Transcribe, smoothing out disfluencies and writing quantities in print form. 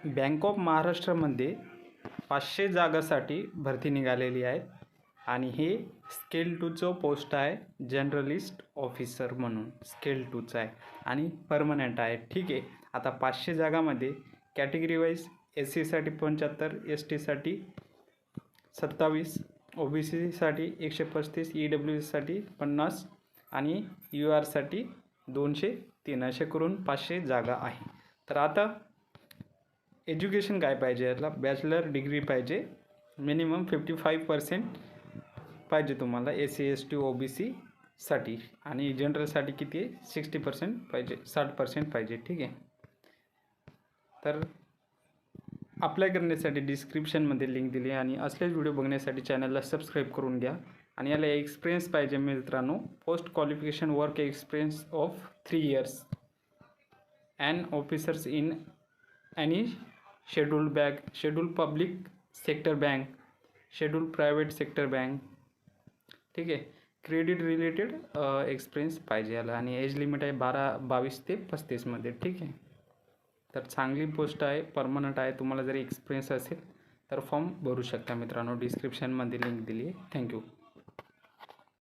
Bank of महाराष्ट्रामध्ये 500 जागासाठी भरती निघालेली आहे आणि हे स्केल 2चं पोस्ट आहे, जनरलिस्ट ऑफिसर म्हणून स्केल 2चं आहे आणि परमनंट आहे. ठीक आहे. आता 500 जागामध्ये कॅटेगरी वाईज SC साठी 75, ST साठी 27, OBC साठी 135, EWS साठी 50 आणि UR साठी 203 असे करून 500 जागा आहे. तर आता एज्युकेशन काय पाहिजे, याला बॅचलर डिग्री पाहिजे, मिनिमम 55% पाहिजे तुम्हाला SC ST OBC साठी आणि जनरलसाठी किती आहे 60% पाहिजे, 60% पाहिजे. ठीक आहे. तर अप्लाय करण्यासाठी डिस्क्रिप्शनमध्ये लिंक दिली आहे आणि असलेच व्हिडिओ बघण्यासाठी चॅनलला सबस्क्राईब करून घ्या. आणि याला एक्सपिरियन्स पाहिजे मित्रांनो, post qualification work experience of 3 years and officers in any scheduled public sector bank, scheduled private sector bank. ठीक आहे. क्रेडिट रिलेटेड एक्सपिरियन्स पाहिजे याला आणि एज लिमिट आहे 22 ते 35 मध्ये. ठीक आहे. तर चांगली पोस्ट आहे, परमनंट आहे. तुम्हाला जर एक्सपिरियन्स असेल तर फॉर्म भरू शकता मित्रांनो. डिस्क्रिप्शनमध्ये लिंक दिली आहे. थँक्यू.